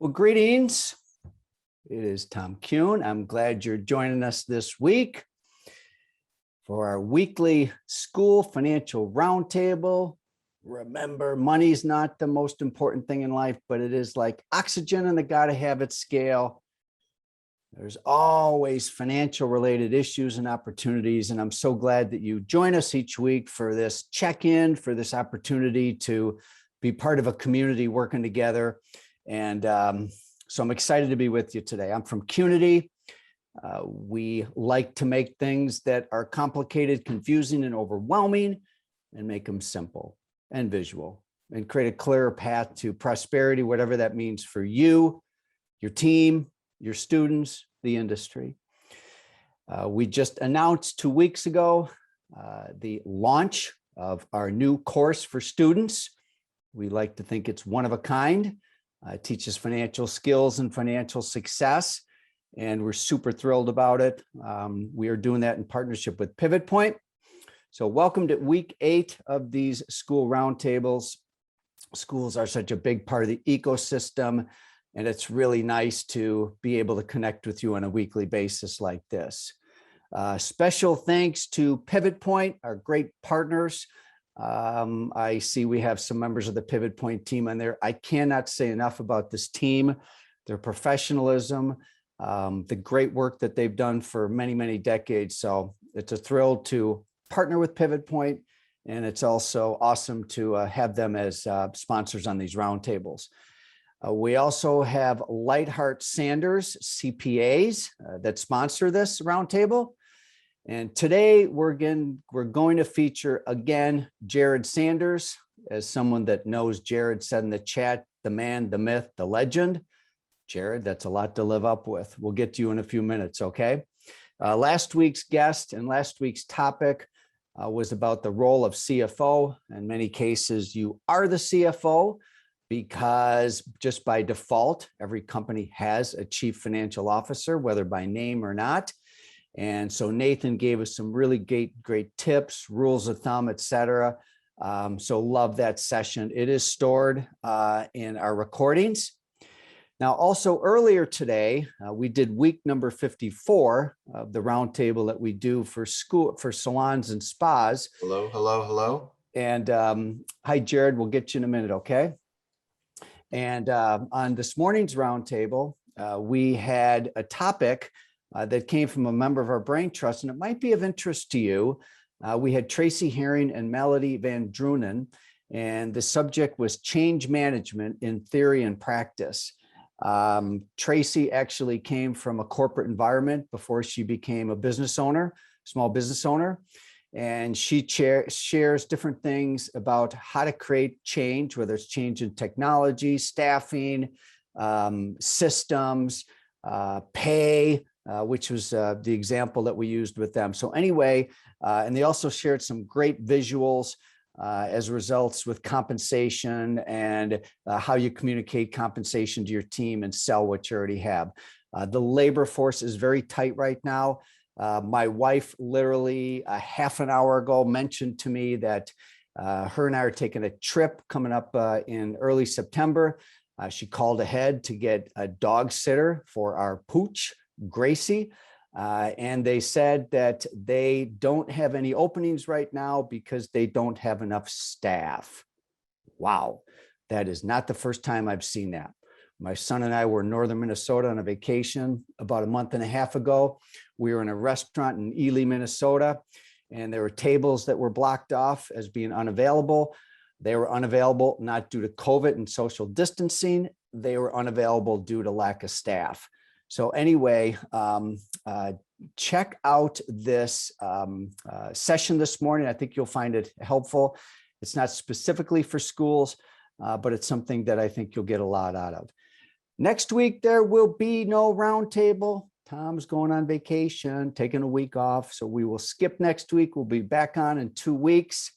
Well, greetings. It is Tom Kuhn. I'm glad you're joining us this week for our weekly school financial roundtable. Remember, money's not the most important thing in life, but it is like oxygen on the gotta have it scale. There's always financial related issues and opportunities. And I'm so glad that you join us each week for this check-in, for this opportunity to be part of a community working together. And so I'm excited to be with you today. I'm from Qnity. We like to make things that are complicated, confusing, and overwhelming and make them simple and visual and create a clearer path to prosperity, whatever that means for you, your team, your students, the industry. We just announced 2 weeks ago the launch of our new course for students. We like to think it's one of a kind. It teaches financial skills and financial success, and we're super thrilled about it. We are doing that in partnership with Pivot Point. So welcome to week 8 of these school roundtables. Schools are such a big part of the ecosystem, and it's really nice to be able to connect with you on a weekly basis like this. Special thanks to Pivot Point, our great partners. I see we have some members of the Pivot Point team on there. I cannot say enough about this team, their professionalism, the great work that they've done for many, many decades. So it's a thrill to partner with Pivot Point, and it's also awesome to have them as sponsors on these roundtables. We also have Lightheart Sanders CPAs that sponsor this roundtable. And today we're going to feature again Jared Sanders. As someone that knows Jared said in the chat, the man, the myth, the legend. Jared, that's a lot to live up with. We'll get to you in a few minutes, okay? Last week's guest and last week's topic was about the role of CFO. In many cases, you are the CFO because just by default, every company has a chief financial officer, whether by name or not. And so Nathan gave us some really great tips, rules of thumb, et cetera. So love that session. It is stored in our recordings. Now, also earlier today, we did week number 54 of the roundtable that we do for salons and spas. Hello. And hi, Jared, we'll get you in a minute, okay? And on this morning's roundtable, we had a topic that came from a member of our brain trust, and it might be of interest to you. We had Tracy Herring and Melody Van Drunen, and the subject was change management in theory and practice. Tracy actually came from a corporate environment before she became a business owner, small business owner, and she shares different things about how to create change, whether it's change in technology, staffing, systems, pay, which was the example that we used with them. So anyway, and they also shared some great visuals as results with compensation and how you communicate compensation to your team and sell what you already have. The labor force is very tight right now. My wife literally a half an hour ago mentioned to me that her and I are taking a trip coming up in early September. She called ahead to get a dog sitter for our pooch, Gracie, and they said that they don't have any openings right now because they don't have enough staff. Wow, that is not the first time I've seen that. My son and I were in northern Minnesota on a vacation about a month and a half ago. We were in a restaurant in Ely, Minnesota, and there were tables that were blocked off as being unavailable. They were unavailable not due to COVID and social distancing. They were unavailable due to lack of staff. So anyway, check out this session this morning. I think you'll find it helpful. It's not specifically for schools, but it's something that I think you'll get a lot out of. Next week, there will be no roundtable. Tom's going on vacation, taking a week off. So we will skip next week. We'll be back on in 2 weeks.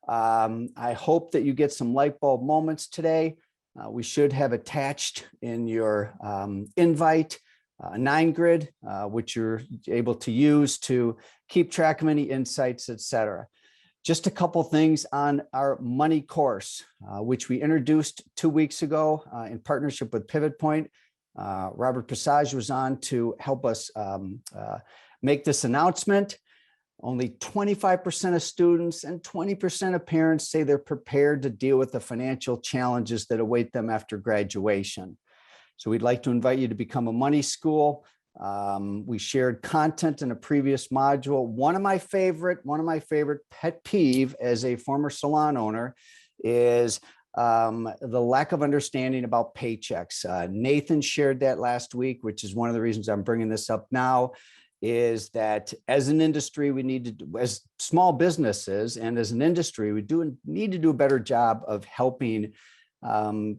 I hope that you get some light bulb moments today. We should have attached in your invite a 9 grid, which you're able to use to keep track of any insights, et cetera. Just a couple things on our money course, which we introduced 2 weeks ago in partnership with Pivot Point. Robert Passage was on to help us make this announcement. Only 25% of students and 20% of parents say they're prepared to deal with the financial challenges that await them after graduation. So we'd like to invite you to become a money school. We shared content in a previous module. One of my favorite pet peeve as a former salon owner is the lack of understanding about paychecks. Nathan shared that last week, which is one of the reasons I'm bringing this up now, is that as an industry, we need to do, as small businesses and as an industry, we need to do a better job of helping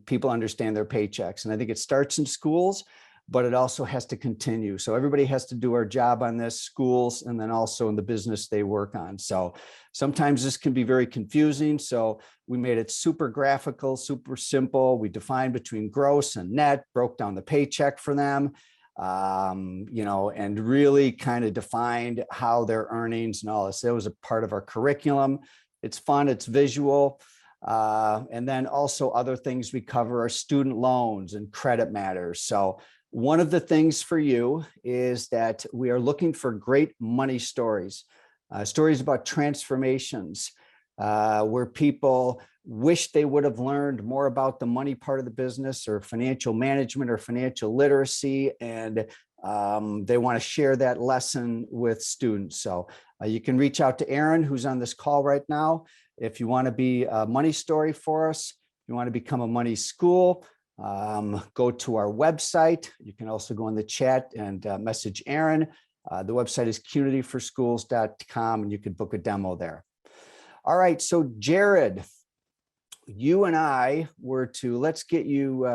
people understand their paychecks. And I think it starts in schools, but it also has to continue. So everybody has to do our job on this, schools, and then also in the business they work on. So sometimes this can be very confusing. So we made it super graphical, super simple. We defined between gross and net, broke down the paycheck for them, and really kind of defined how their earnings and all this. It was a part of our curriculum. It's fun, it's visual. And then also other things we cover are student loans and credit matters. So one of the things for you is that we are looking for great money stories, stories about transformations, where people wish they would have learned more about the money part of the business or financial management or financial literacy, and they want to share that lesson with students. So you can reach out to Aaron, who's on this call right now. If you want to be a money story for us, you want to become a money school, go to our website. You can also go in the chat and message Aaron. The website is qnityforschools.com, and you can book a demo there. All right, so Jared, you and I were to let's get you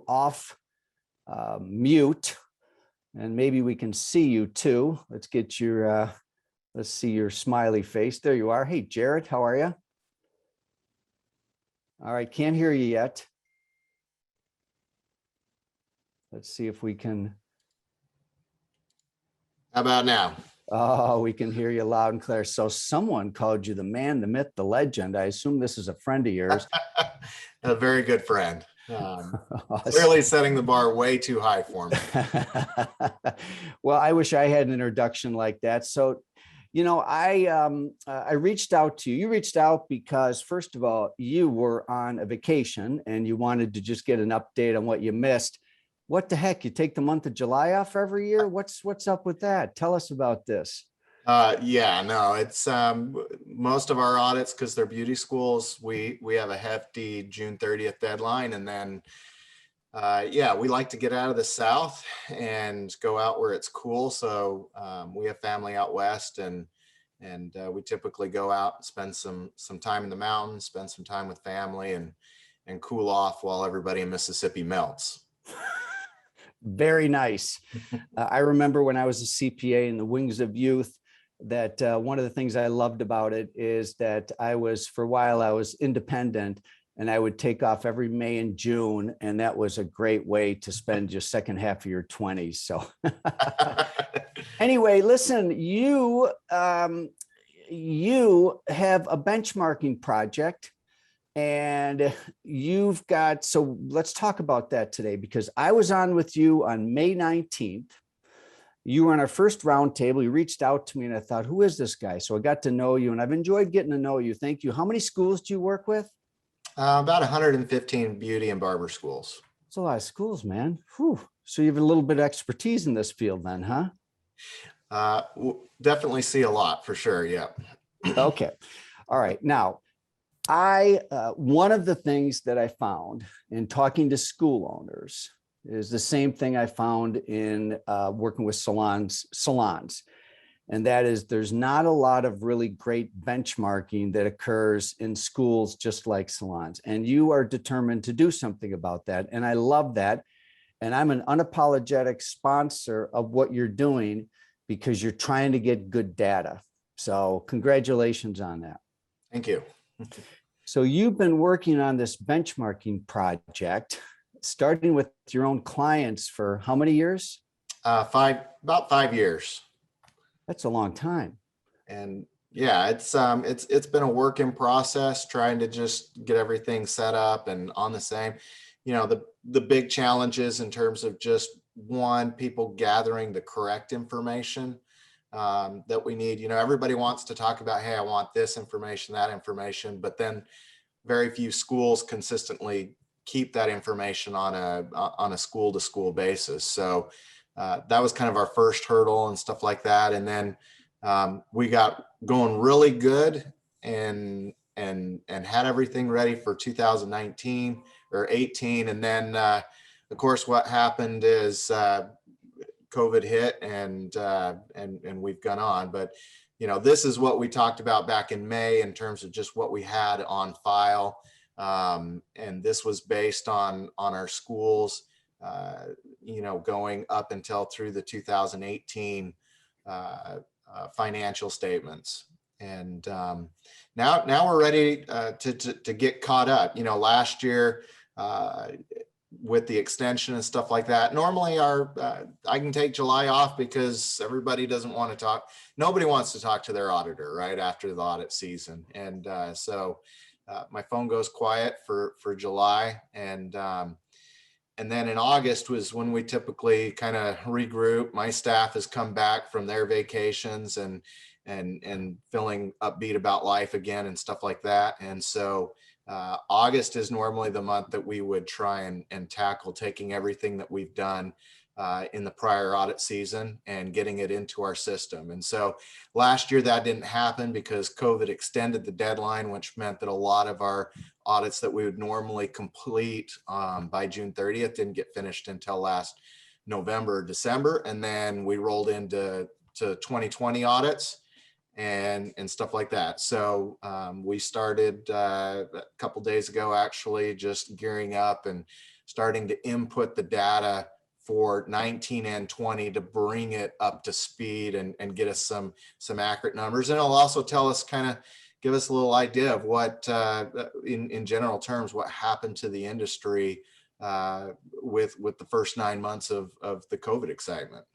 off mute, and maybe we can see you too. Let's get your let's see your smiley face. There you are. Hey, Jared, how are you? All right, can't hear you yet. Let's see if we can. How about now? Oh, we can hear you loud and clear. So someone called you the man, the myth, the legend. I assume this is a friend of yours. A very good friend. Clearly setting the bar way too high for me. Well, I wish I had an introduction like that. So, I reached out to you. You reached out because, first of all, you were on a vacation and you wanted to just get an update on what you missed. What the heck? You take the month of July off every year? What's up with that? Tell us about this. Yeah, no, it's most of our audits, because they're beauty schools, we have a hefty June 30th deadline. And then, we like to get out of the South and go out where it's cool. So we have family out West, and we typically go out and spend some time in the mountains, spend some time with family, and cool off while everybody in Mississippi melts. Very nice. I remember when I was a CPA in the wings of youth, that one of the things I loved about it is that for a while I was independent, and I would take off every May and June. And that was a great way to spend your second half of your 20s. So anyway, listen, you have a benchmarking project. And so let's talk about that today, because I was on with you on May 19th. You were on our first roundtable. You reached out to me and I thought, who is this guy? So I got to know you, and I've enjoyed getting to know you. Thank you. How many schools do you work with? About 115 beauty and barber schools. That's a lot of schools, man. Whew. So you have a little bit of expertise in this field then, huh? Definitely see a lot for sure. Yeah. Okay. All right. Now, one of the things that I found in talking to school owners is the same thing I found in working with salons. And that is, there's not a lot of really great benchmarking that occurs in schools just like salons. And you are determined to do something about that. And I love that. And I'm an unapologetic sponsor of what you're doing, because you're trying to get good data. So congratulations on that. Thank you. So you've been working on this benchmarking project, starting with your own clients for how many years? About 5 years. That's a long time. And Yeah, it's been a work in process trying to just get everything set up and on the same. The big challenges in terms of just one, people gathering the correct information that we need. Everybody wants to talk about, hey, I want this information, that information, but then very few schools consistently keep that information on a school to school basis. So that was kind of our first hurdle and stuff like that. And then we got going really good and had everything ready for 2019 or 18. And then of course what happened is COVID hit and we've gone on. But this is what we talked about back in May in terms of just what we had on file. And this was based on our schools, going up until through the 2018 financial statements. And now we're ready to get caught up. Last year, with the extension and stuff like that. Normally I can take July off because everybody doesn't want to talk. Nobody wants to talk to their auditor right after the audit season. And so my phone goes quiet for July. And then in August was when we typically kind of regroup. My staff has come back from their vacations and feeling upbeat about life again and stuff like that. And so August is normally the month that we would try and tackle taking everything that we've done in the prior audit season and getting it into our system. And so last year that didn't happen because COVID extended the deadline, which meant that a lot of our audits that we would normally complete by June 30th didn't get finished until last November, December. And then we rolled into 2020 audits and stuff like that. So we started a couple days ago, actually, just gearing up and starting to input the data for 19 and 20 to bring it up to speed and get us some accurate numbers. And it'll also tell us give us a little idea of what, in general terms, what happened to the industry with the first 9 months of the COVID excitement.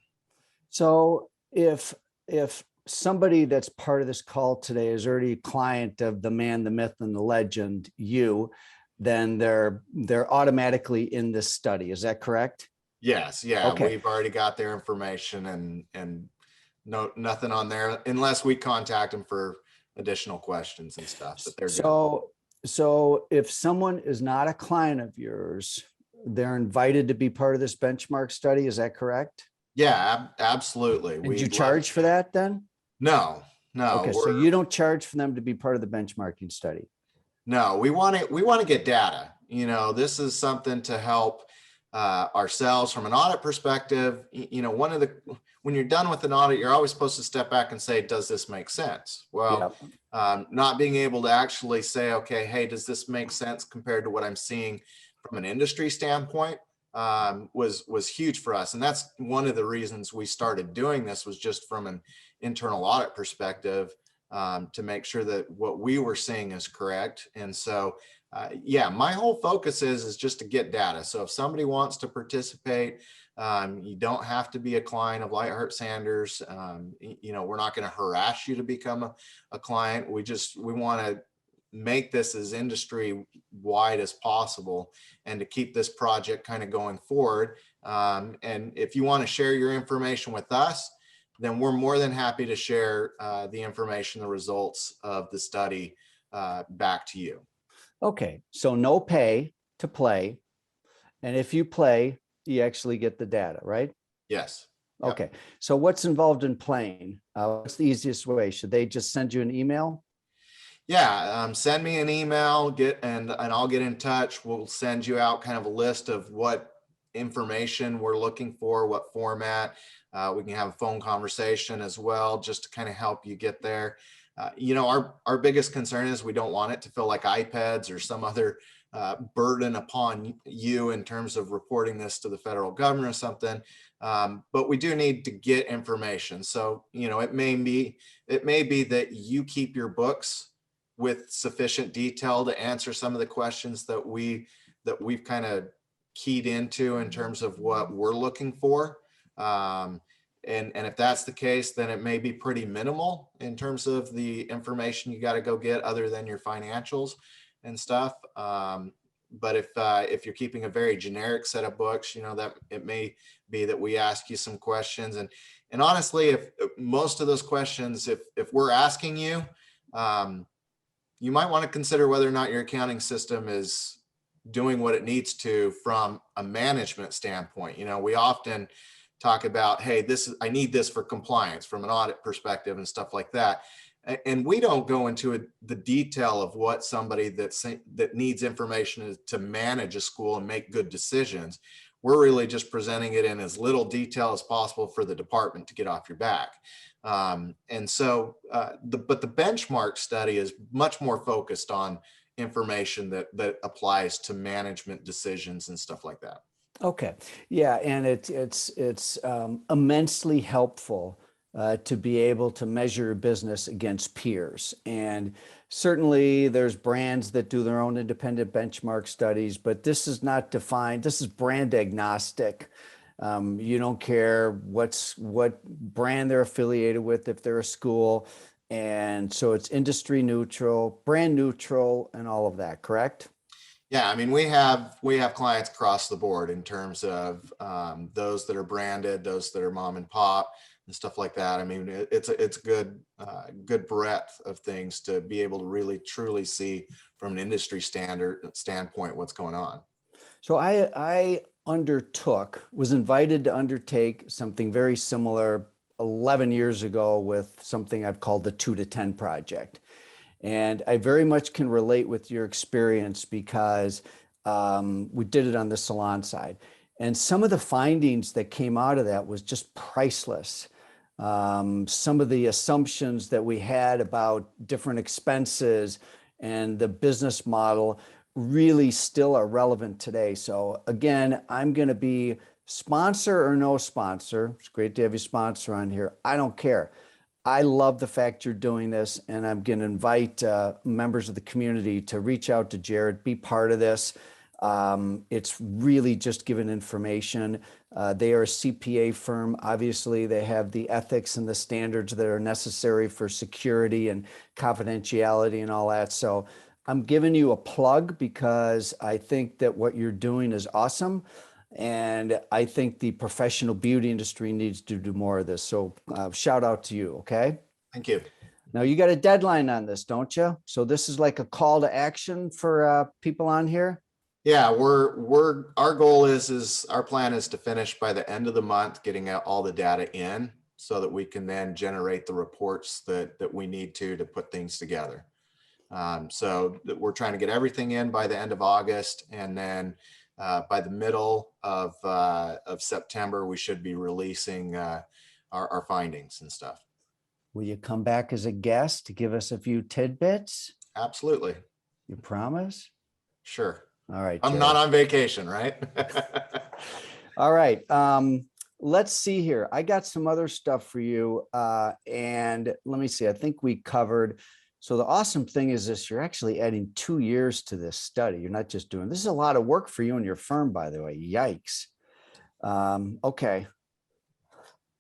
So if somebody that's part of this call today is already a client of the man, the myth, and the legend, you, then they're automatically in this study. Is that correct? Yes. Yeah. Okay. We've already got their information and nothing on there unless we contact them for additional questions and stuff. But they're good. So if someone is not a client of yours, they're invited to be part of this benchmark study. Is that correct? Yeah, absolutely. Did you charge for that then? No. Okay, so you don't charge for them to be part of the benchmarking study. No, we want to get data. This is something to help ourselves from an audit perspective. When you're done with an audit, you're always supposed to step back and say, does this make sense? Well, not being able to actually say, okay, hey, does this make sense compared to what I'm seeing from an industry standpoint was huge for us. And that's one of the reasons we started doing this, was just from an internal audit perspective, to make sure that what we were seeing is correct. And so my whole focus is just to get data. So if somebody wants to participate, you don't have to be a client of Lightheart Sanders. We're not going to harass you to become a client. We want to make this as industry wide as possible and to keep this project kind of going forward. And if you want to share your information with us, then we're more than happy to share the information, the results of the study back to you. Okay, so no pay to play. And if you play, you actually get the data, right? Yes. Yep. Okay, so what's involved in playing? What's the easiest way? Should they just send you an email? Yeah, send me an email, and I'll get in touch. We'll send you out kind of a list of what information we're looking for, what format. We can have a phone conversation as well, just to kind of help you get there. Our biggest concern is we don't want it to feel like iPads or some other burden upon you in terms of reporting this to the federal government or something. But we do need to get information. So, it may be that you keep your books with sufficient detail to answer some of the questions that we've kind of keyed into in terms of what we're looking for. And if that's the case, then it may be pretty minimal in terms of the information you got to go get other than your financials and stuff. But if you're keeping a very generic set of books, that it may be that we ask you some questions. And honestly, if most of those questions, if we're asking you, you might want to consider whether or not your accounting system is doing what it needs to from a management standpoint. We often talk about, hey, I need this for compliance from an audit perspective and stuff like that. And we don't go into the detail of what somebody that needs information to manage a school and make good decisions. We're really just presenting it in as little detail as possible for the department to get off your back. But the benchmark study is much more focused on information that applies to management decisions and stuff like that. Okay. Yeah. And it's immensely helpful to be able to measure your business against peers. And certainly there's brands that do their own independent benchmark studies, but this is not defined. This is brand agnostic. You don't care what brand they're affiliated with, if they're a school. And so it's industry neutral, brand neutral, and all of that, correct? Yeah, I mean, we have clients across the board in terms of those that are branded, those that are mom and pop, and stuff like that. I mean, it's good breadth of things to be able to really truly see from an industry standpoint what's going on. So I was invited to undertake something very similar 11 years ago with something I've called the 2 to 10 project. And I very much can relate with your experience because we did it on the salon side. And some of the findings that came out of that was just priceless. Some of the assumptions that we had about different expenses and the business model really still are relevant today. So again, I'm going to be sponsor or no sponsor. It's great to have you sponsor on here. I don't care. I love the fact you're doing this, and I'm going to invite members of the community to reach out to Jared, be part of this. It's really just giving information. They are a CPA firm. Obviously, they have the ethics and the standards that are necessary for security and confidentiality and all that. So I'm giving you a plug because I think that what you're doing is awesome. And I think the professional beauty industry needs to do more of this. So shout out to you. Okay. Thank you. Now you got a deadline on this, don't you? So this is like a call to action for people on here. Yeah, our goal is our plan is to finish by the end of the month, getting out all the data in so that we can then generate the reports that we need to put things together. So we're trying to get everything in by the end of August, and then by the middle of September, we should be releasing our findings and stuff. Will you come back as a guest to give us a few tidbits? Absolutely. You promise? Sure. All right. I'm Jared. not on vacation, right? All right. Let's see here. I got some other stuff for you. And let me see. I think we covered. So the awesome thing is this, you're actually adding 2 years to this study. You're not just doing, this is a lot of work for you and your firm, by the way. Yikes. Okay.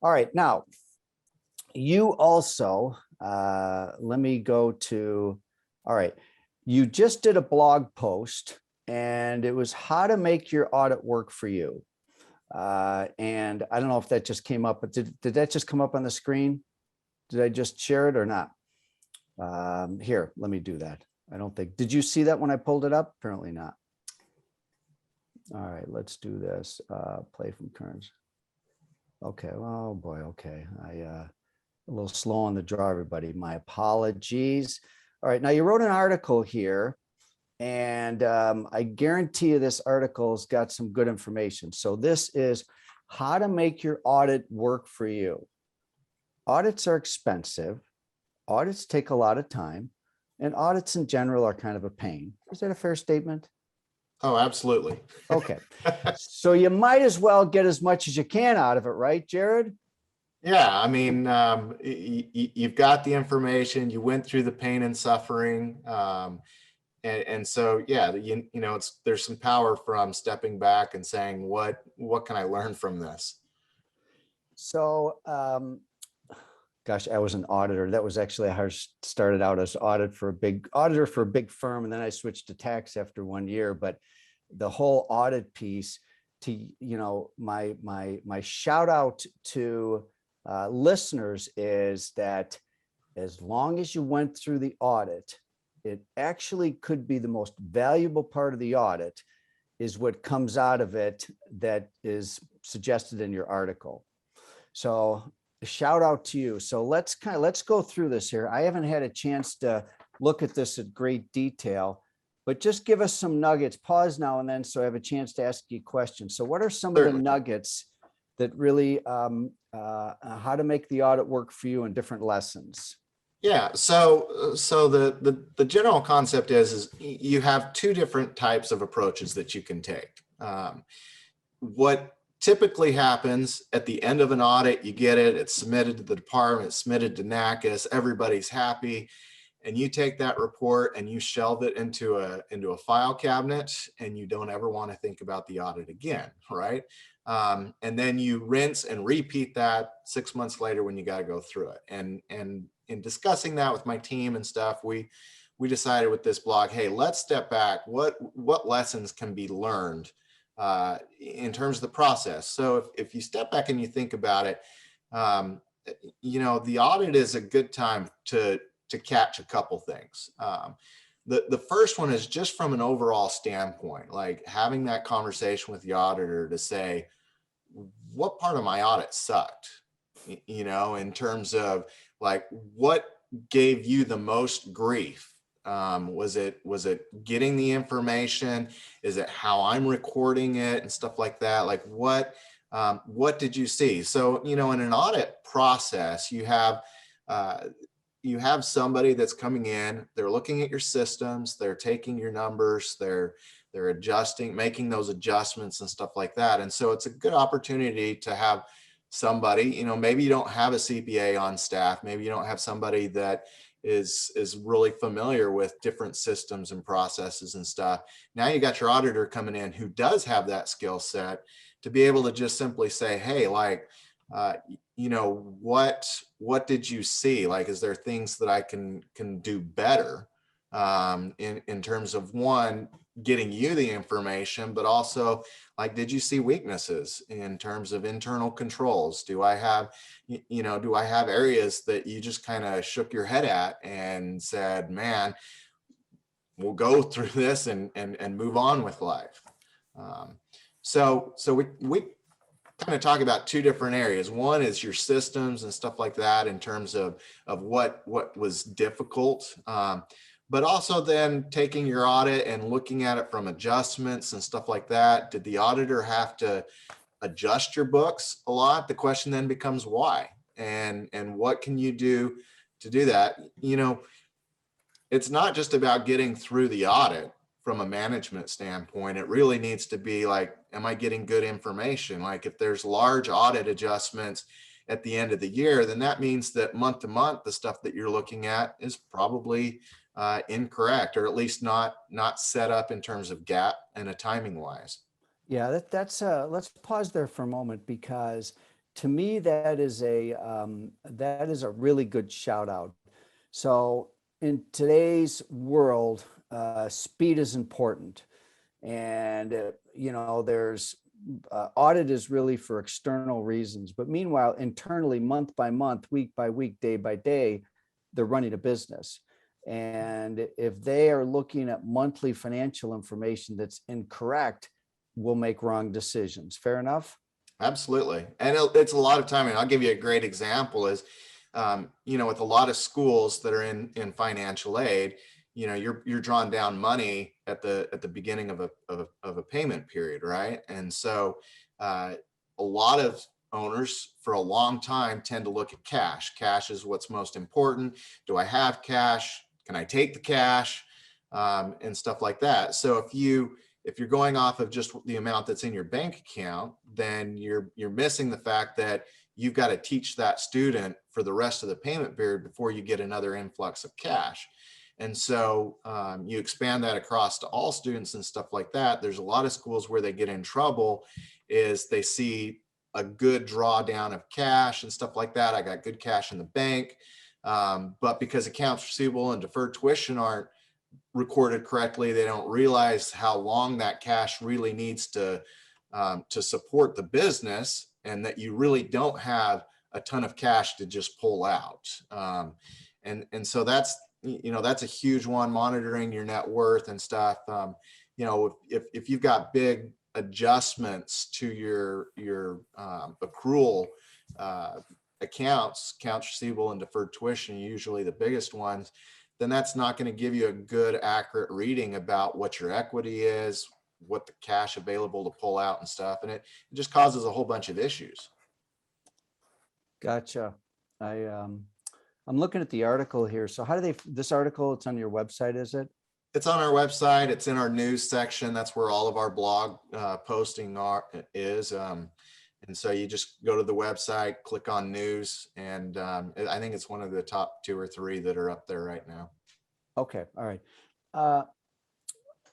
All right. Now, you also, let me go to, all right. You just did a blog post and it was how to make your audit work for you. And I don't know if that just came up, but did that just come up on the screen? Did I just share it or not? Here, let me do that. I don't think, did you see that when I pulled it up? Apparently not. All right, let's do this. Play from currents. Okay, oh boy, okay. A little slow on the draw, everybody. My apologies. All right, now you wrote an article here, and I guarantee you this article's got some good information. So this is how to make your audit work for you. Audits are expensive. Audits take a lot of time, and audits in general are kind of a pain. Is that a fair statement? Oh, absolutely. Okay. So you might as well get as much as you can out of it, right, Jared? Yeah, I mean, you've got the information, you went through the pain and suffering. And so, yeah, you know, there's some power from stepping back and saying, what can I learn from this? So, gosh, I was an auditor. That was actually how I started out as auditor for a big firm, and then I switched to tax after 1 year. But the whole audit piece, to my shout out to listeners is that as long as you went through the audit, it actually could be the most valuable part of the audit is what comes out of it that is suggested in your article. So shout out to you. So let's go through this here. I haven't had a chance to look at this at great detail, but just give us some nuggets. Pause now and then so I have a chance to ask you questions. So what are some of the nuggets that really how to make the audit work for you in different lessons? Yeah, so the general concept is you have two different types of approaches that you can take. What typically happens at the end of an audit, you get it, it's submitted to the department, it's submitted to NACIS, everybody's happy, and you take that report and you shelve it into a file cabinet, and you don't ever want to think about the audit again, right? And then you rinse and repeat that 6 months later when you got to go through it. And in discussing that with my team and stuff, we decided with this blog, hey, let's step back. What lessons can be learned in terms of the process? So if you step back and you think about it, the audit is a good time to catch a couple things. The first one is just from an overall standpoint, like having that conversation with the auditor to say, what part of my audit sucked? In terms of like, what gave you the most grief? Was it getting the information? Is it how I'm recording it and stuff like that? Like what did you see? So, in an audit process, you have somebody that's coming in, they're looking at your systems, they're taking your numbers, they're adjusting, making those adjustments and stuff like that. And so it's a good opportunity to have somebody, maybe you don't have a CPA on staff, maybe you don't have somebody that is really familiar with different systems and processes and stuff. Now you got your auditor coming in who does have that skill set to be able to just simply say, hey, like, what did you see? Like, is there things that I can do better in terms of one, getting you the information, but also like, did you see weaknesses in terms of internal controls? Do I have areas that you just kind of shook your head at and said, man, we'll go through this and move on with life. So we kind of talk about two different areas. One is your systems and stuff like that in terms of what was difficult, but also then taking your audit and looking at it from adjustments and stuff like that. Did the auditor have to adjust your books a lot? The question then becomes why, and what can you do to do that? It's not just about getting through the audit from a management standpoint. It really needs to be like, am I getting good information? Like if there's large audit adjustments at the end of the year, then that means that month to month, the stuff that you're looking at is probably incorrect, or at least not set up in terms of gap and a timing wise. Yeah, that's let's pause there for a moment, because to me that is a really good shout out. So in today's world, speed is important, and there's audit is really for external reasons, but meanwhile internally, month by month, week by week, day by day, they're running a business. And if they are looking at monthly financial information that's incorrect, we'll make wrong decisions. Fair enough? Absolutely. And it's a lot of time. And I'll give you a great example is, with a lot of schools that are in financial aid, you're drawing down money at the beginning of a payment period, right? And so a lot of owners for a long time tend to look at cash. Cash is what's most important. Do I have cash? Can I take the cash? And stuff like that. So if you're going off of just the amount that's in your bank account, then you're missing the fact that you've got to teach that student for the rest of the payment period before you get another influx of cash. And so you expand that across to all students and stuff like that. There's a lot of schools where they get in trouble is they see a good drawdown of cash and stuff like that. I got good cash in the bank. But because accounts receivable and deferred tuition aren't recorded correctly, they don't realize how long that cash really needs to support the business, and that you really don't have a ton of cash to just pull out. And so that's, that's a huge one, monitoring your net worth and stuff. If you've got big adjustments to your accrual accounts receivable and deferred tuition, usually the biggest ones, then that's not going to give you a good, accurate reading about what your equity is, what the cash available to pull out and stuff. And it just causes a whole bunch of issues. Gotcha. I'm looking at the article here. So how do this article, it's on your website, is it? It's on our website. It's in our news section. That's where all of our blog posting is. And so you just go to the website, click on news, and I think it's one of the top 2 or 3 that are up there right now. Okay. All right.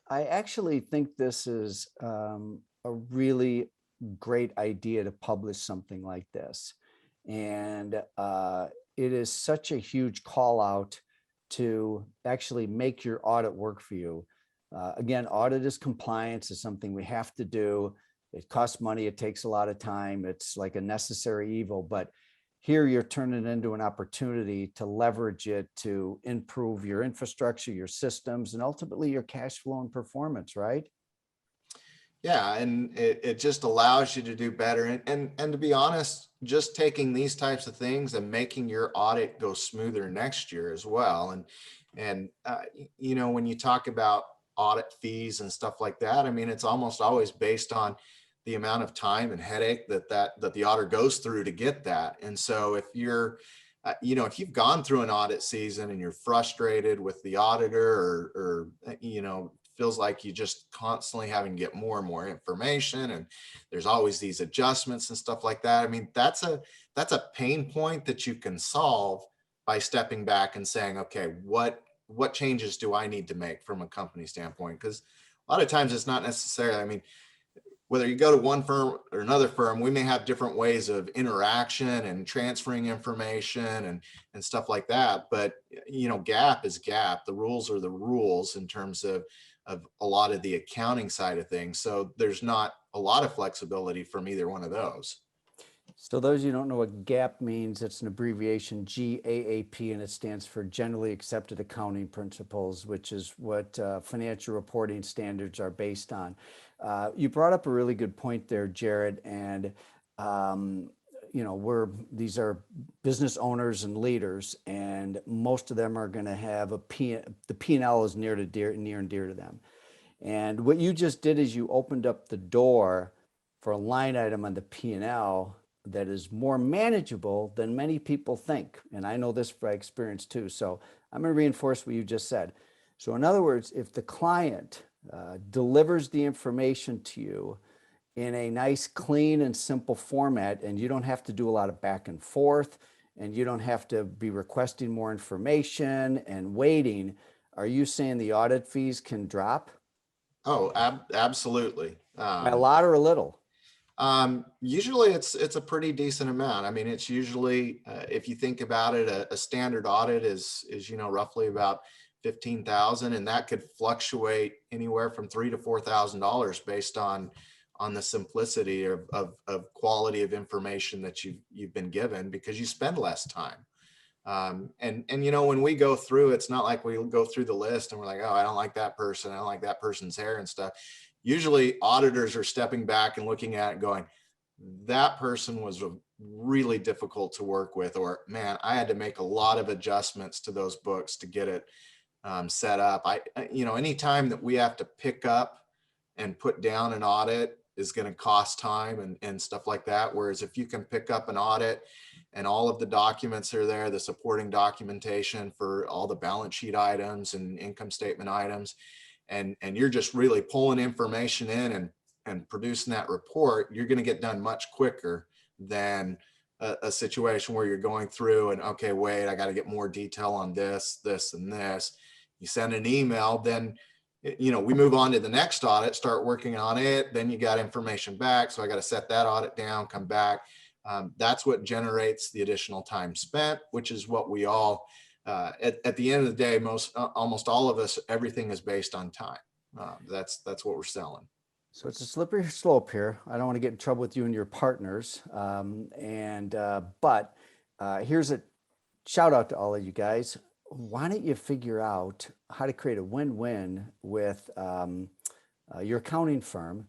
I actually think this is a really great idea to publish something like this. And it is such a huge call out to actually make your audit work for you. Again, audit is compliance, is something we have to do. It costs money. It takes a lot of time. It's like a necessary evil, but here you're turning it into an opportunity to leverage it to improve your infrastructure, your systems, and ultimately your cash flow and performance, right? Yeah, and it just allows you to do better. And to be honest, just taking these types of things and making your audit go smoother next year as well. And when you talk about audit fees and stuff like that, I mean, it's almost always based on the amount of time and headache that the auditor goes through to get that. And so if you're, if you've gone through an audit season and you're frustrated with the auditor, or feels like you just constantly having to get more and more information, and there's always these adjustments and stuff like that. I mean, that's a pain point that you can solve by stepping back and saying, okay, what changes do I need to make from a company standpoint? Because a lot of times it's not necessarily, I mean, whether you go to one firm or another firm, we may have different ways of interaction and transferring information and stuff like that. But, GAAP is GAAP. The rules are the rules in terms of a lot of the accounting side of things. So there's not a lot of flexibility from either one of those. So those of you who don't know what GAAP means, it's an abbreviation, GAAP, and it stands for Generally Accepted Accounting Principles, which is what financial reporting standards are based on. You brought up a really good point there, Jared, and these are business owners and leaders, and most of them are going to have the P&L is near and dear to them. And what you just did is you opened up the door for a line item on the P&L that is more manageable than many people think. And I know this by experience too. So I'm going to reinforce what you just said. So in other words, if the client delivers the information to you in a nice, clean and simple format, and you don't have to do a lot of back and forth, and you don't have to be requesting more information and waiting, are you saying the audit fees can drop? Oh, absolutely. By a lot or a little? Usually it's a pretty decent amount. I mean, it's usually, if you think about it, a standard audit is roughly about 15,000, and that could fluctuate anywhere from $3,000 to $4,000 based on the simplicity of quality of information that you've been given, because you spend less time. And when we go through, it's not like we go through the list and we're like, oh, I don't like that person, I don't like that person's hair and stuff. Usually auditors are stepping back and looking at it going, that person was really difficult to work with, or man, I had to make a lot of adjustments to those books to get it set up. Anytime that we have to pick up and put down an audit is going to cost time and stuff like that. Whereas if you can pick up an audit and all of the documents are there, the supporting documentation for all the balance sheet items and income statement items, and you're just really pulling information in and producing that report, you're going to get done much quicker than a situation where you're going through and, okay, wait, I got to get more detail on this, and this. You send an email, then we move on to the next audit, start working on it. Then you got information back. So I got to set that audit down, come back. That's what generates the additional time spent, which is what we all, at the end of the day, almost all of us, everything is based on time. That's what we're selling. So it's a slippery slope here. I don't want to get in trouble with you and your partners. But here's a shout out to all of you guys. Why don't you figure out how to create a win-win with your accounting firm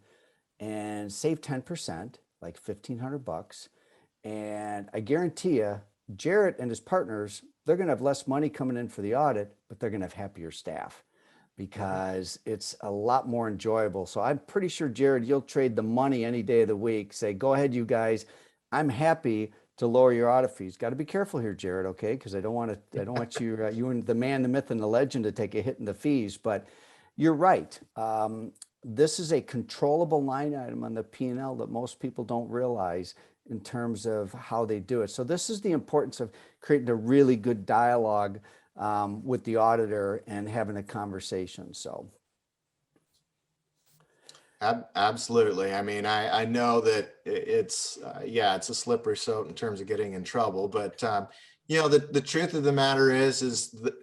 and save 10%, like $1,500. And I guarantee you, Jarrett and his partners, they're going to have less money coming in for the audit, but they're going to have happier staff because it's a lot more enjoyable. So I'm pretty sure, Jared, you'll trade the money any day of the week. Say, go ahead, you guys. I'm happy to lower your audit fees. Got to be careful here, Jared, okay? Because I don't want you, you and the man, the myth, and the legend to take a hit in the fees. But you're right. This is a controllable line item on the P&L that most people don't realize in terms of how they do it. So this is the importance of creating a really good dialogue with the auditor and having a conversation. So. Absolutely. I mean, I know that it's it's a slippery slope in terms of getting in trouble, but the truth of the matter is that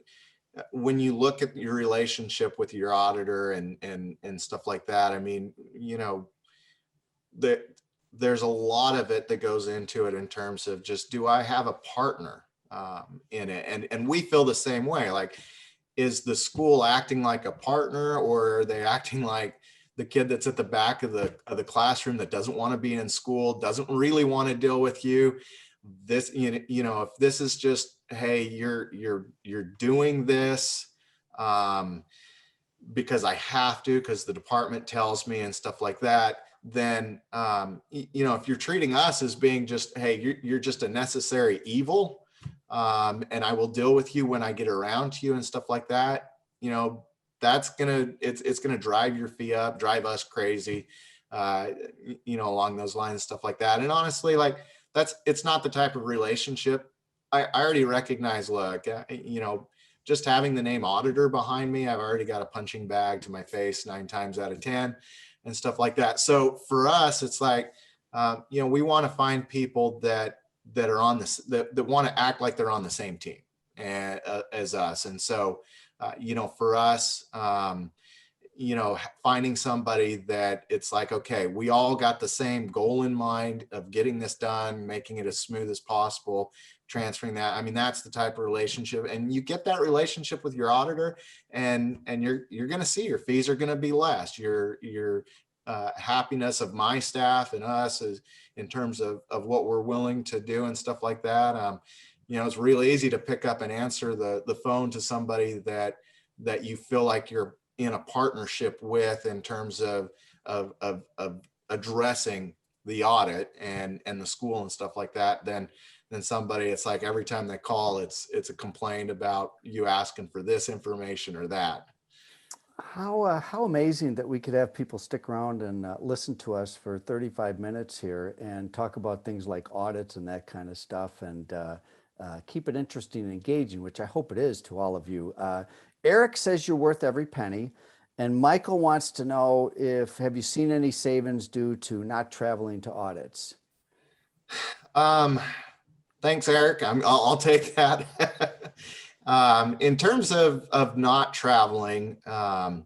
when you look at your relationship with your auditor and stuff like that, I mean, there's a lot of it that goes into it in terms of just, do I have a partner in it? And we feel the same way. Like, is the school acting like a partner, or are they acting like the kid that's at the back of the classroom that doesn't want to be in school, doesn't really want to deal with you? This, if this is just, hey, you're doing this because I have to, because the department tells me and stuff like that, then if you're treating us as being just, hey, you're just a necessary evil, and I will deal with you when I get around to you and stuff like that, it's gonna drive your fee up, drive us crazy, along those lines, stuff like that. And honestly, like, it's not the type of relationship I already recognize. Look, just having the name auditor behind me, I've already got a punching bag to my face 9 times out of 10 and stuff like that. So for us, it's like, we want to find people that are on this, that want to act like they're on the same team as us. And so, for us, finding somebody that it's like, okay, we all got the same goal in mind of getting this done, making it as smooth as possible, transferring that. I mean, that's the type of relationship, and you get that relationship with your auditor, and you're going to see your fees are going to be less. Your happiness of my staff and us is in terms of what we're willing to do and stuff like that. It's really easy to pick up and answer the phone to somebody that you feel like you're in a partnership with in terms of addressing the audit and the school and stuff like that, then somebody, it's like every time they call, it's a complaint about you asking for this information or that. How amazing that we could have people stick around and listen to us for 35 minutes here and talk about things like audits and that kind of stuff, and keep it interesting and engaging, which I hope it is to all of you. Eric says you're worth every penny. And Michael wants to know have you seen any savings due to not traveling to audits? Thanks, Eric. I'll take that. In terms of not traveling, I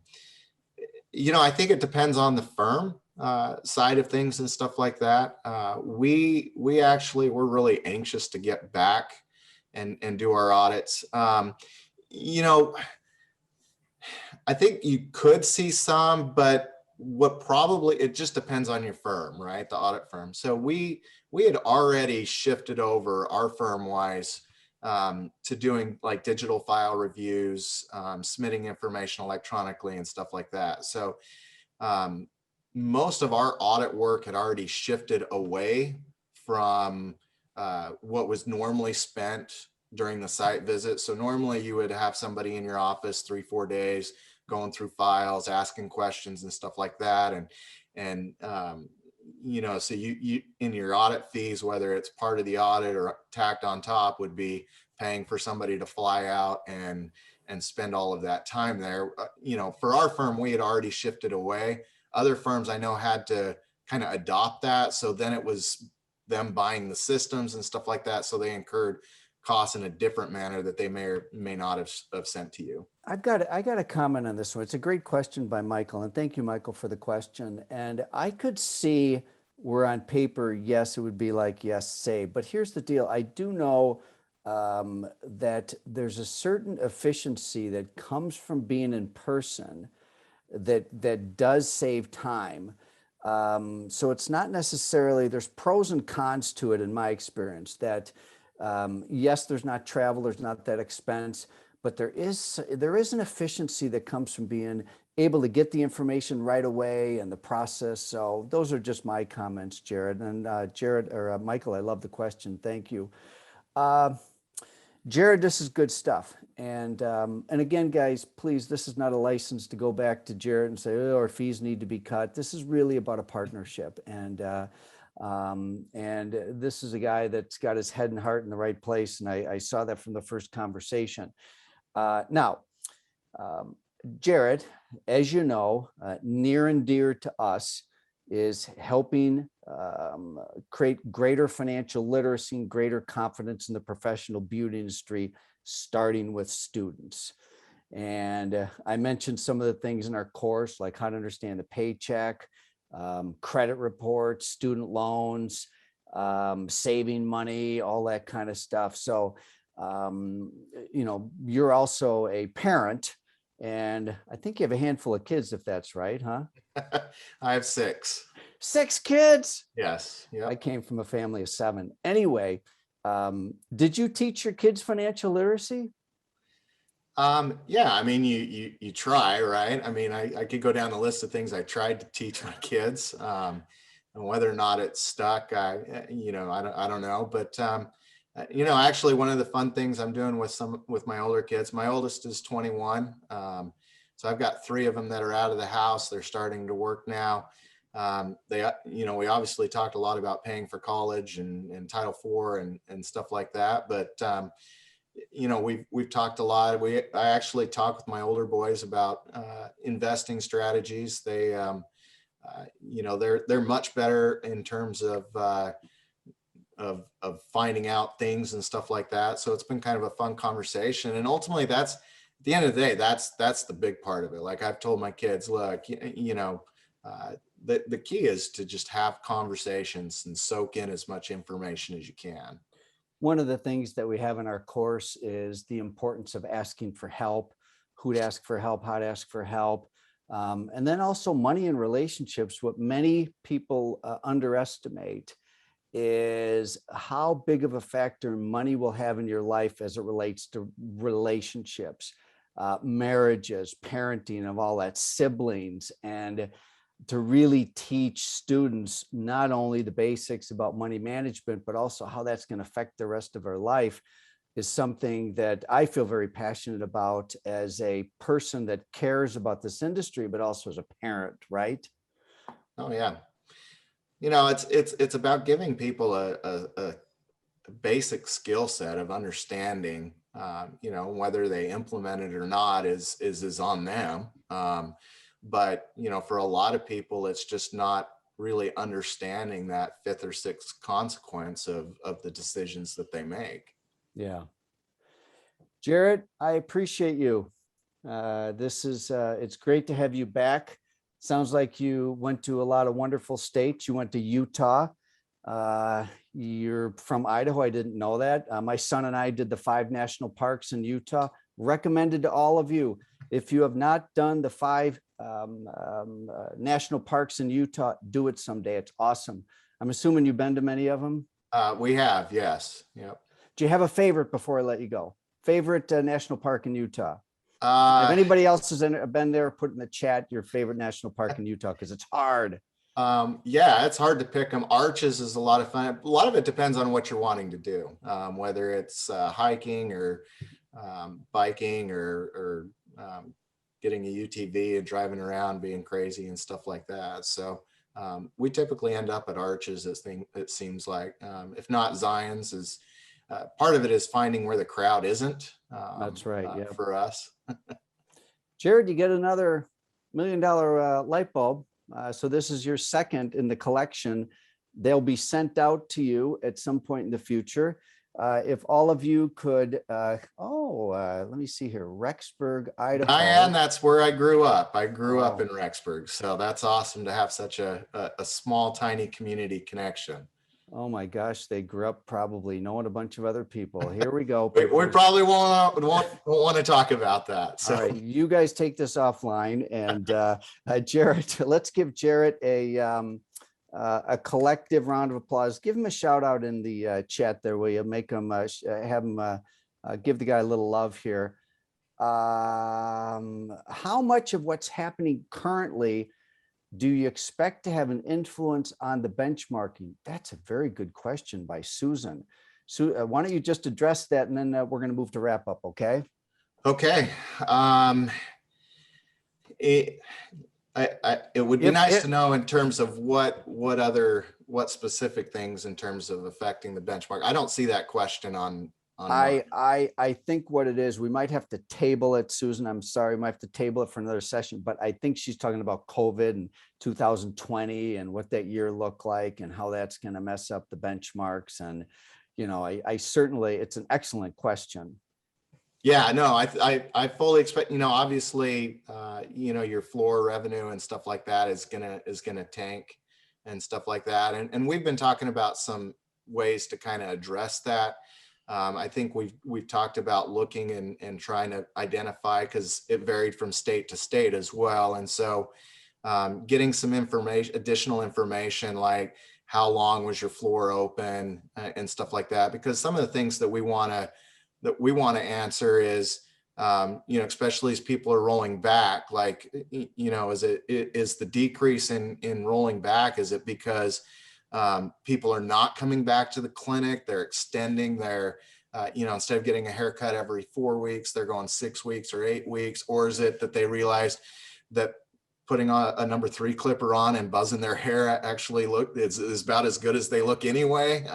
think it depends on the firm side of things and stuff like that. We're really anxious to get back and do our audits. I think you could see some, but it just depends on your firm, right? The audit firm. So we had already shifted over our firm wise to doing like digital file reviews, submitting information electronically and stuff like that. So most of our audit work had already shifted away from what was normally spent during the site visit. So normally you would have somebody in your office 3-4 days going through files, asking questions and stuff like that. So you in your audit fees, whether it's part of the audit or tacked on top, would be paying for somebody to fly out and and spend all of that time there. For our firm, we had already shifted away. Other firms I know had to kind of adopt that. So then it was them buying the systems and stuff like that. So they incurred costs in a different manner that they may or may not have sent to you. I got a comment on this one. It's a great question by Michael, and thank you, Michael, for the question. And I could see where on paper, yes, it would be like, yes, save. But here's the deal. I do know that there's a certain efficiency that comes from being in person that does save time. So it's not necessarily, there's pros and cons to it in my experience, that yes, there's not travel, there's not that expense, but there is an efficiency that comes from being able to get the information right away and the process. So those are just my comments, Jared. And Jared or Michael, I love the question. Thank you. Jared, this is good stuff. And again, guys, please, this is not a license to go back to Jared and say, oh, our fees need to be cut. This is really about a partnership. And this is a guy that's got his head and heart in the right place. And I saw that from the first conversation. Now, Jared, as you know, near and dear to us is helping create greater financial literacy and greater confidence in the professional beauty industry, starting with students. And I mentioned some of the things in our course, like how to understand the paycheck, credit reports, student loans, saving money, all that kind of stuff. So, you're also a parent, and I think you have a handful of kids, if that's right, huh? I have 6. 6 kids? Yes. Yeah. I came from a family of 7. Anyway, did you teach your kids financial literacy? Yeah, I mean, you try, right? I mean, I could go down the list of things I tried to teach my kids, and whether or not it stuck, I don't know. But actually, one of the fun things I'm doing with my older kids, my oldest is 21, so I've got 3 of them that are out of the house. They're starting to work now. We obviously talked a lot about paying for college and Title IV and stuff like that, but we've talked a lot. I actually talk with my older boys about investing strategies. They're much better in terms of finding out things and stuff like that. So it's been kind of a fun conversation. And ultimately, that's at the end of the day, that's the big part of it. Like I've told my kids, look, the key is to just have conversations and soak in as much information as you can. One of the things that we have in our course is the importance of asking for help, who to ask for help, how to ask for help. And then also money in relationships. What many people underestimate is how big of a factor money will have in your life as it relates to relationships, marriages, parenting, of all that, siblings, and to really teach students not only the basics about money management, but also how that's going to affect the rest of our life, is something that I feel very passionate about as a person that cares about this industry, but also as a parent, right? Oh yeah. It's about giving people a basic skill set of understanding, whether they implement it or not is on them. But, for a lot of people, it's just not really understanding that 5th or 6th consequence of the decisions that they make. Yeah. Jared, I appreciate you. It's great to have you back. Sounds like you went to a lot of wonderful states. You went to Utah. You're from Idaho. I didn't know that. My son and I did the 5 national parks in Utah. Recommended to all of you. If you have not done the 5 national parks in Utah, do it someday. It's awesome. I'm assuming you've been to many of them. We have, yes. Yep. Do you have a favorite before I let you go? Favorite national park in Utah? If Uh, anybody else has been there, put in the chat your favorite national park in Utah, because it's hard. Yeah, it's hard to pick them. Arches is a lot of fun. A lot of it depends on what you're wanting to do, whether it's hiking or biking or getting a UTV and driving around, being crazy and stuff like that. So we typically end up at Arches, it seems like. If not, Zion's is part of it is finding where the crowd isn't. That's right. Yeah. For us. Jared, you get another $1 million light bulb. So this is your second in the collection. They'll be sent out to you at some point in the future. If all of you could, let me see here, Rexburg, Idaho. Diane, that's where I grew up. I grew up in Rexburg. So that's awesome to have such a small, tiny community connection. Oh my gosh, they grew up probably knowing a bunch of other people. Here we go. We probably won't want to talk about that. So all right, you guys take this offline, and Jarrett, let's give Jarrett a collective round of applause. Give him a shout out in the chat there, will you? Make him have him give the guy a little love here. How much of what's happening currently do you expect to have an influence on the benchmarking? That's a very good question by Susan. So why don't you just address that, and then we're going to move to wrap up, okay? Okay. It would be nice to know in terms of what specific things in terms of affecting the benchmark. I don't see that question on I think what it is, we might have to table it, Susan. I'm sorry, we might have to table it for another session, but I think she's talking about COVID and 2020 and what that year looked like and how that's going to mess up the benchmarks. And, you know, I certainly, it's an excellent question. Yeah, no, I fully expect, you know, obviously, you know, your floor revenue and stuff like that is gonna tank and stuff like that. And we've been talking about some ways to kind of address that. I think we've talked about looking and trying to identify, because it varied from state to state as well. And so getting some information, additional information, like how long was your floor open and stuff like that, because some of the things that we want to answer is, you know, especially as people are rolling back, like, you know, is the decrease in rolling back, is it because people are not coming back to the clinic, they're extending their, you know, instead of getting a haircut every 4 weeks, they're going 6 weeks or 8 weeks? Or is it that they realized that putting on a number 3 clipper on and buzzing their hair actually is about as good as they look anyway?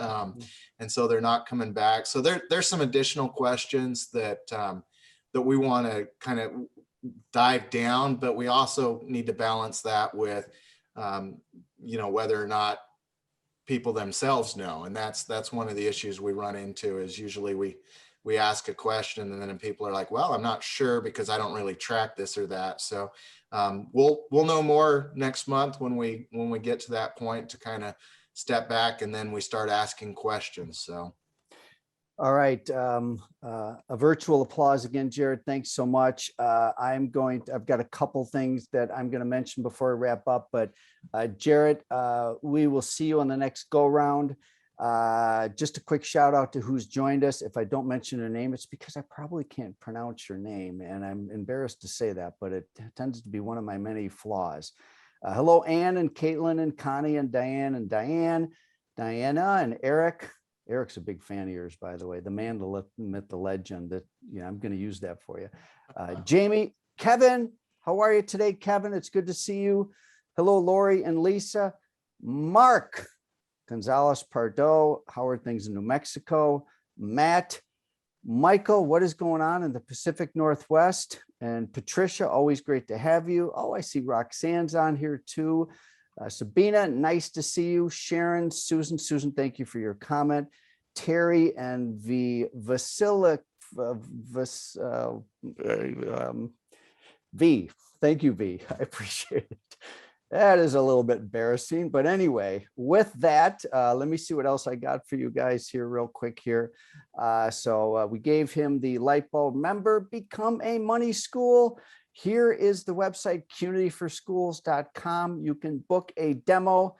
And so they're not coming back. So there's some additional questions that we want to kind of dive down, but we also need to balance that with, you know, whether or not people themselves know. And that's one of the issues we run into, is usually we ask a question and then people are like, well, I'm not sure because I don't really track this or that. So we'll know more next month when we get to that point to kind of step back, and then we start asking questions. So all right, a virtual applause again, Jared. Thanks so much. I've got a couple things that I'm going to mention before I wrap up, but Jared, we will see you on the next go round. Just a quick shout out to who's joined us. If I don't mention your name, it's because I probably can't pronounce your name, and I'm embarrassed to say that, but it tends to be one of my many flaws. Hello, Ann and Caitlin and Connie and Diane and Diana and Eric. Eric's a big fan of yours, by the way. The man, the myth, the legend. That, you know, I'm going to use that for you. Jamie, Kevin, how are you today, Kevin? It's good to see you. Hello, Lori and Lisa. Mark Gonzalez Pardo, how are things in New Mexico? Matt, Michael, what is going on in the Pacific Northwest? And Patricia, always great to have you. Oh, I see Roxanne's on here too. Sabina, nice to see you. Sharon, Susan, thank you for your comment. Terry and Vasilic, V, thank you, V. I appreciate it. That is a little bit embarrassing, but anyway, with that, let me see what else I got for you guys here real quick here. So we gave him the light bulb. Member, become a money school. Here is the website, qnityforschools.com. You can book a demo.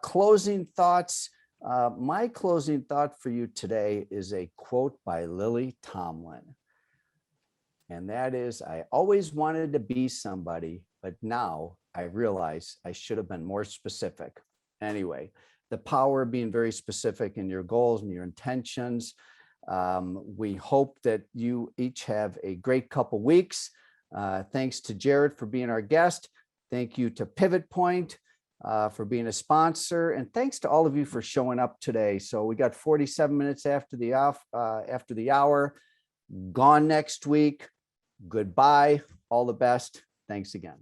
Closing thoughts. My closing thought for you today is a quote by Lily Tomlin. And that is, I always wanted to be somebody, but now I realize I should have been more specific. Anyway, the power of being very specific in your goals and your intentions. We hope that you each have a great couple weeks. Thanks to Jared for being our guest. Thank you to Pivot Point. for being a sponsor. And thanks to all of you for showing up today. So we got 47 minutes after the hour. Gone next week. Goodbye. All the best. Thanks again.